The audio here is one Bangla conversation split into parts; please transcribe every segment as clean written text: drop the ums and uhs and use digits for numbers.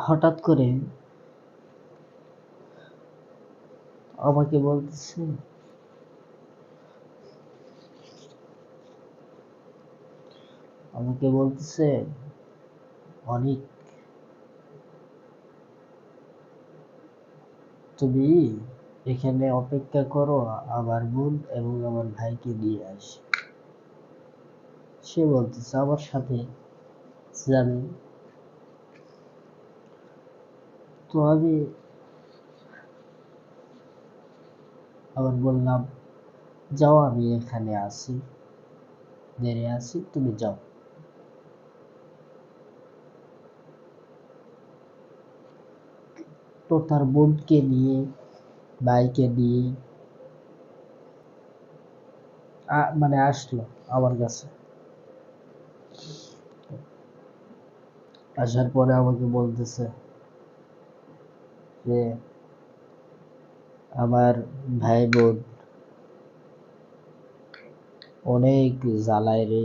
হঠাৎ করে আমাকে বলতেছে অনেক, তুমি এখানে অপেক্ষা করো, আমার বোন এবং আমার ভাইকে নিয়ে আসি। সে বলতেছে আমার সাথে যাবে। তো আমি আবার বললাম, যাও, আমি এখানে আছি, দাঁড়িয়ে আছি, তুমি যাও। তো তার বোনকে নিয়ে, ভাইকে নিয়ে মানে আসলো আমার কাছে। আসার পরে আমাকে বলতেছে যে আমার ভাই বোন অনেক জ্বালায় রে।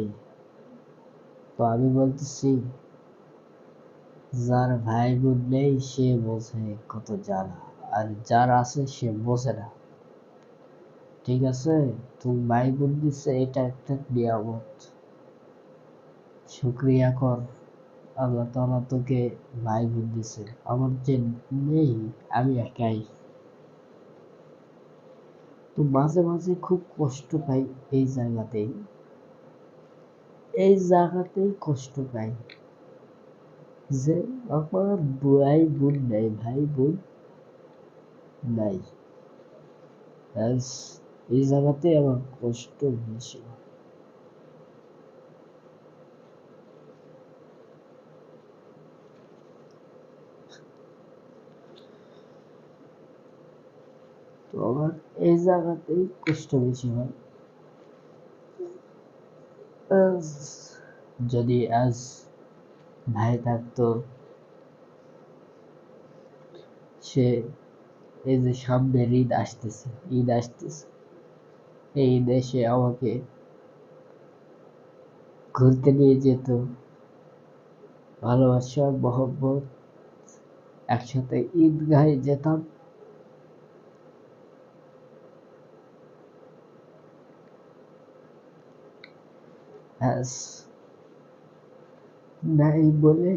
তো আমি বলতেছি, যার ভাই বোন নেই সে বোঝে কত জ্বালা, আর যার আছে সে বোঝে না। ঠিক আছে, তুমি ভাই বোন দিচ্ছে, এটা একটা নিয়ামত, শুক্রিয়া কর। আল্লাহ তাআলা তোকে ভাই বোন দিছে, আমার যে নেই, আমি একাই। তো মাঝে মাঝে খুব কষ্ট পাই এই জায়গাতেই কষ্ট পাই যে আমার ভাই বোন নাই, ব্যাস, এই জায়গাতে আমার কষ্ট বেশি। তো আমার এই জায়গাতেই কষ্ট বেশি হয়। যদি আজ ভাই থাকতো, সে এই যে সামনের ঈদ আসতেছে, এই দেশে আমাকে ঘুরতে নিয়ে যেত, ভালোবাসা মহব্বত, একসাথে ঈদগাহে যেতাম। ব্যাস, নাই বলে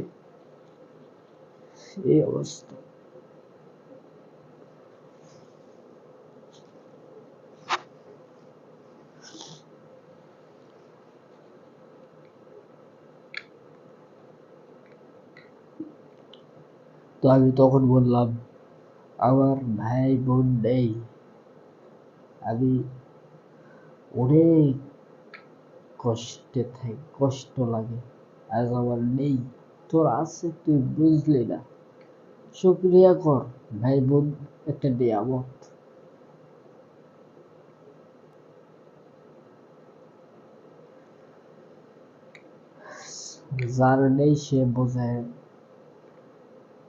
এই অবস্থা। তো আমি তখন বললাম, আমার ভাই বোন নেই, আমি অনেক কষ্ট লাগে, আজ আমার নেই, তোর আছে তুই বুঝলি না, শুক্রিয়া কর, ভাই বোন একটা নিয়ামত। যার নেই সে বোঝে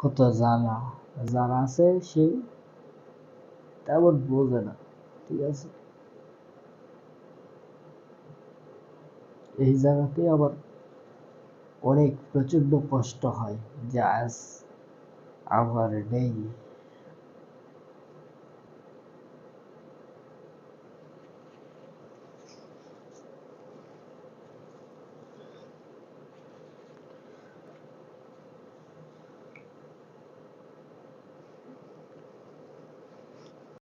কত জ্বালা, যার আছে সে তেমন বোঝে না। ঠিক আছে, এই জায়গাতে আমার অনেক প্রচন্ড কষ্ট হয় যে আজ আমার নেই।